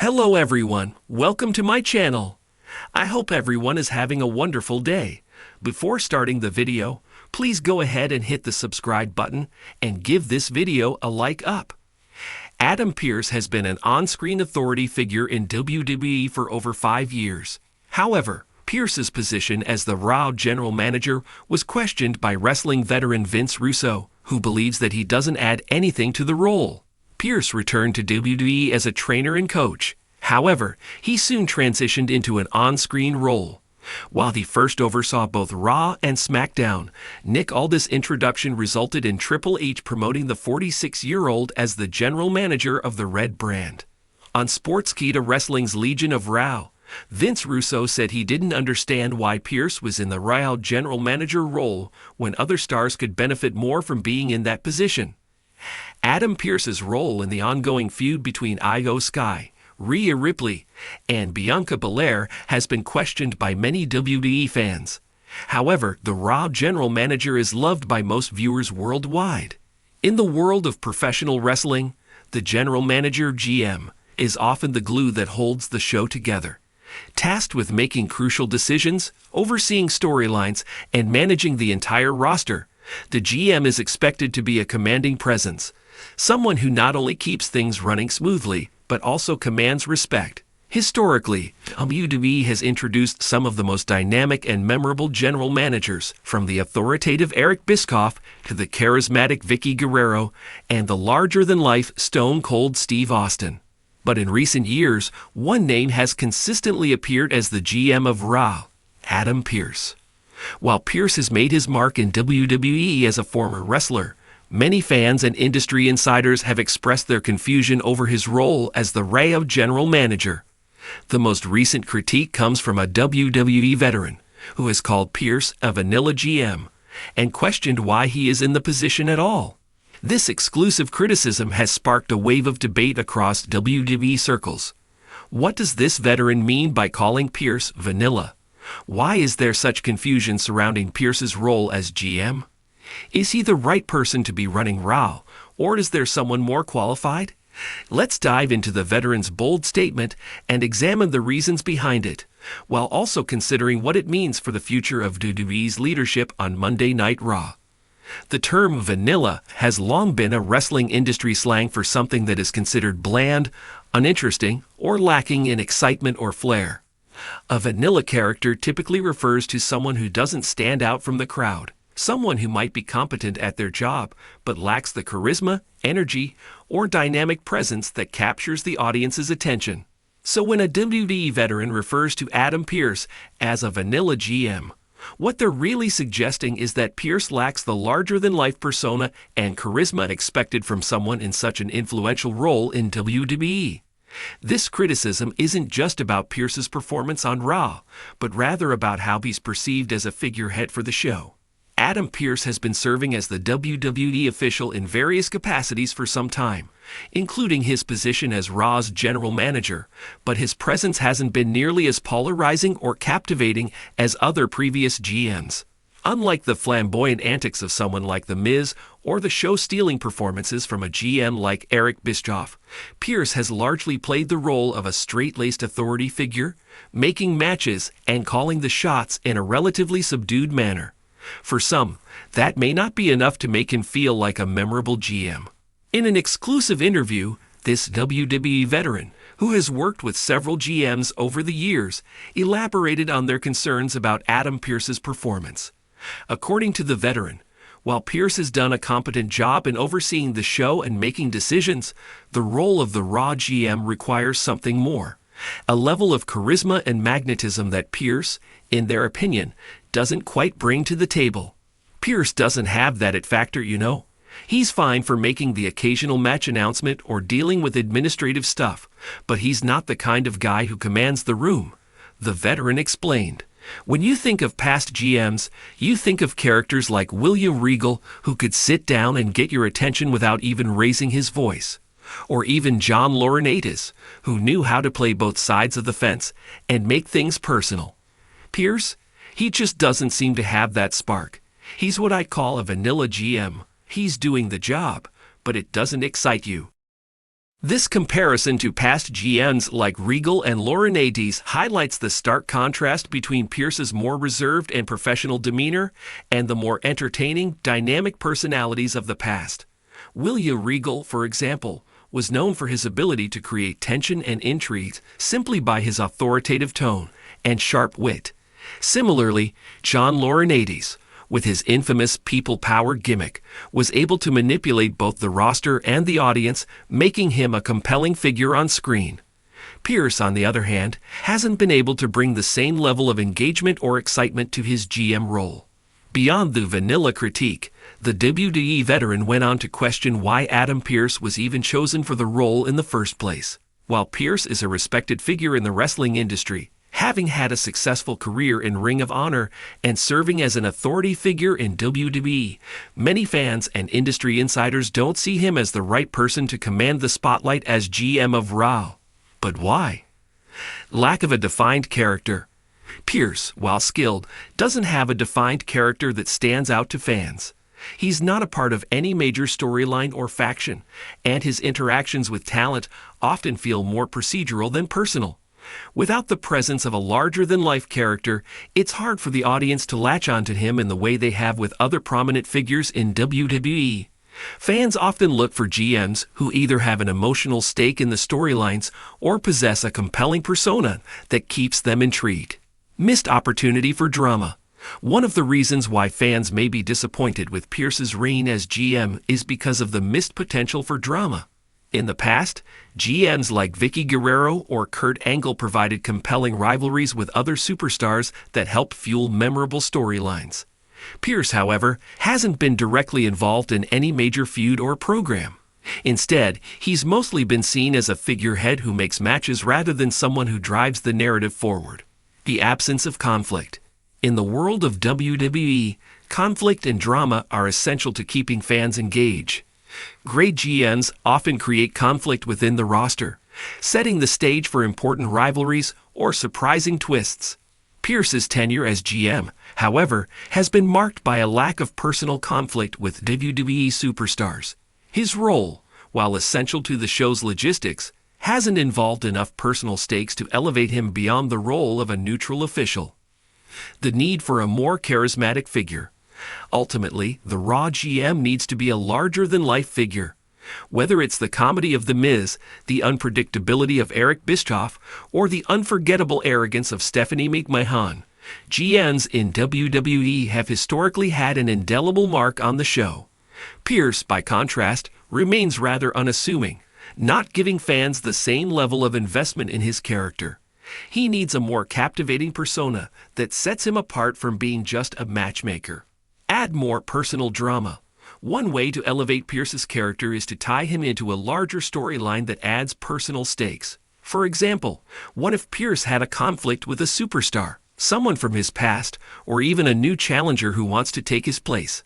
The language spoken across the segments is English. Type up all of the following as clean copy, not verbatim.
Hello everyone, welcome to my channel. I hope everyone is having a wonderful day. Before starting the video, please go ahead and hit the subscribe button and give this video a like up. Adam Pearce has been an on-screen authority figure in WWE for over 5 years. However, Pearce's position as the Raw general manager was questioned by wrestling veteran Vince Russo, who believes that he doesn't add anything to the role. Pearce returned to WWE as a trainer and coach. However, he soon transitioned into an on-screen role. While he first oversaw both Raw and SmackDown, Nick Aldis' introduction resulted in Triple H promoting the 46-year-old as the general manager of the Red brand. On Sportskeeda Wrestling's Legion of Raw, Vince Russo said he didn't understand why Pearce was in the Raw general manager role when other stars could benefit more from being in that position. Adam Pearce's role in the ongoing feud between Io Sky, Rhea Ripley, and Bianca Belair has been questioned by many WWE fans. However, the Raw general manager is loved by most viewers worldwide. In the world of professional wrestling, the general manager (GM) is often the glue that holds the show together. Tasked with making crucial decisions, overseeing storylines, and managing the entire roster, the GM is expected to be a commanding presence, someone who not only keeps things running smoothly, but also commands respect. Historically, WWE has introduced some of the most dynamic and memorable general managers, from the authoritative Eric Bischoff to the charismatic Vicky Guerrero and the larger-than-life Stone Cold Steve Austin. But in recent years, one name has consistently appeared as the GM of Raw: Adam Pearce. While Pearce has made his mark in WWE as a former wrestler, many fans and industry insiders have expressed their confusion over his role as the Raw general manager. The most recent critique comes from a WWE veteran, who has called Pearce a vanilla GM, and questioned why he is in the position at all. This exclusive criticism has sparked a wave of debate across WWE circles. What does this veteran mean by calling Pearce vanilla? Why is there such confusion surrounding Pearce's role as GM? Is he the right person to be running Raw, or is there someone more qualified? Let's dive into the veteran's bold statement and examine the reasons behind it, while also considering what it means for the future of WWE's leadership on Monday Night Raw. The term vanilla has long been a wrestling industry slang for something that is considered bland, uninteresting, or lacking in excitement or flair. A vanilla character typically refers to someone who doesn't stand out from the crowd, someone who might be competent at their job but lacks the charisma, energy, or dynamic presence that captures the audience's attention. So when a WWE veteran refers to Adam Pearce as a vanilla GM, what they're really suggesting is that Pearce lacks the larger-than-life persona and charisma expected from someone in such an influential role in WWE. This criticism isn't just about Pearce's performance on Raw, but rather about how he's perceived as a figurehead for the show. Adam Pearce has been serving as the WWE official in various capacities for some time, including his position as Raw's general manager, but his presence hasn't been nearly as polarizing or captivating as other previous GMs. Unlike the flamboyant antics of someone like The Miz or the show-stealing performances from a GM like Eric Bischoff, Pearce has largely played the role of a straight-laced authority figure, making matches and calling the shots in a relatively subdued manner. For some, that may not be enough to make him feel like a memorable GM. In an exclusive interview, this WWE veteran, who has worked with several GMs over the years, elaborated on their concerns about Adam Pearce's performance. According to the veteran, while Pearce has done a competent job in overseeing the show and making decisions, the role of the Raw GM requires something more: a level of charisma and magnetism that Pearce, in their opinion, doesn't quite bring to the table. Pearce doesn't have that it factor, you know. He's fine for making the occasional match announcement or dealing with administrative stuff, but he's not the kind of guy who commands the room, the veteran explained. When you think of past GMs, you think of characters like William Regal, who could sit down and get your attention without even raising his voice. Or even John Laurinaitis, who knew how to play both sides of the fence and make things personal. Pearce, he just doesn't seem to have that spark. He's what I call a vanilla GM. He's doing the job, but it doesn't excite you. This comparison to past GMs like Regal and Laurinaitis highlights the stark contrast between Pearce's more reserved and professional demeanor and the more entertaining, dynamic personalities of the past. William Regal, for example, was known for his ability to create tension and intrigue simply by his authoritative tone and sharp wit. Similarly, John Laurinaitis, with his infamous people power gimmick, was able to manipulate both the roster and the audience, making him a compelling figure on screen. Pearce, on the other hand, hasn't been able to bring the same level of engagement or excitement to his GM role. Beyond the vanilla critique, the WWE veteran went on to question why Adam Pearce was even chosen for the role in the first place. While Pearce is a respected figure in the wrestling industry, having had a successful career in Ring of Honor and serving as an authority figure in WWE, many fans and industry insiders don't see him as the right person to command the spotlight as GM of Raw. But why? Lack of a defined character. Pearce, while skilled, doesn't have a defined character that stands out to fans. He's not a part of any major storyline or faction, and his interactions with talent often feel more procedural than personal. Without the presence of a larger-than-life character, it's hard for the audience to latch onto him in the way they have with other prominent figures in WWE. Fans often look for GMs who either have an emotional stake in the storylines or possess a compelling persona that keeps them intrigued. Missed opportunity for drama. One of the reasons why fans may be disappointed with Pearce's reign as GM is because of the missed potential for drama. In the past, GMs like Vicky Guerrero or Kurt Angle provided compelling rivalries with other superstars that helped fuel memorable storylines. Pearce, however, hasn't been directly involved in any major feud or program. Instead, he's mostly been seen as a figurehead who makes matches rather than someone who drives the narrative forward. The absence of conflict. In the world of WWE, conflict and drama are essential to keeping fans engaged. Great GMs often create conflict within the roster, setting the stage for important rivalries or surprising twists. Pearce's tenure as GM, however, has been marked by a lack of personal conflict with WWE superstars. His role, while essential to the show's logistics, hasn't involved enough personal stakes to elevate him beyond the role of a neutral official. The need for a more charismatic figure. Ultimately, the Raw GM needs to be a larger-than-life figure. Whether it's the comedy of The Miz, the unpredictability of Eric Bischoff, or the unforgettable arrogance of Stephanie McMahon, GMs in WWE have historically had an indelible mark on the show. Pearce, by contrast, remains rather unassuming, not giving fans the same level of investment in his character. He needs a more captivating persona that sets him apart from being just a matchmaker. Add more personal drama. One way to elevate Pearce's character is to tie him into a larger storyline that adds personal stakes. For example, what if Pearce had a conflict with a superstar, someone from his past, or even a new challenger who wants to take his place?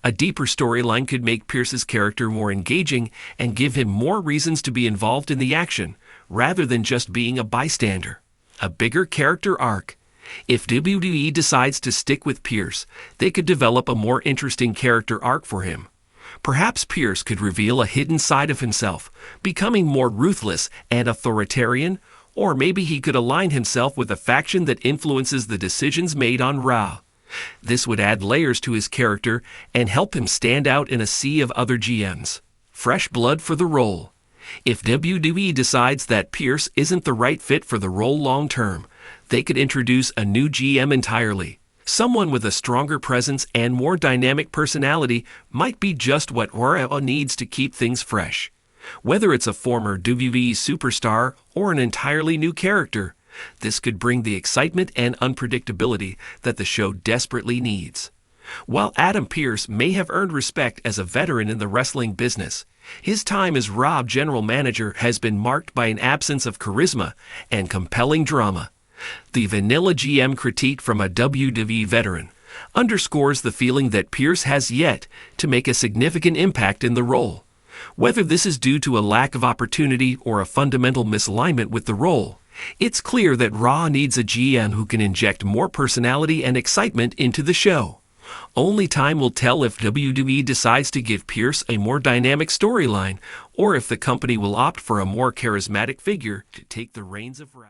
A deeper storyline could make Pearce's character more engaging and give him more reasons to be involved in the action, rather than just being a bystander. A bigger character arc. If WWE decides to stick with Pearce, they could develop a more interesting character arc for him. Perhaps Pearce could reveal a hidden side of himself, becoming more ruthless and authoritarian, or maybe he could align himself with a faction that influences the decisions made on Raw. This would add layers to his character and help him stand out in a sea of other GMs. Fresh blood for the role. If WWE decides that Pearce isn't the right fit for the role long-term, they could introduce a new GM entirely. Someone with a stronger presence and more dynamic personality might be just what Raw needs to keep things fresh. Whether it's a former WWE superstar or an entirely new character, this could bring the excitement and unpredictability that the show desperately needs. While Adam Pearce may have earned respect as a veteran in the wrestling business, his time as Raw general manager has been marked by an absence of charisma and compelling drama. The vanilla GM critique from a WWE veteran underscores the feeling that Pearce has yet to make a significant impact in the role. Whether this is due to a lack of opportunity or a fundamental misalignment with the role, it's clear that Raw needs a GM who can inject more personality and excitement into the show. Only time will tell if WWE decides to give Pearce a more dynamic storyline, or if the company will opt for a more charismatic figure to take the reins of Wrestle.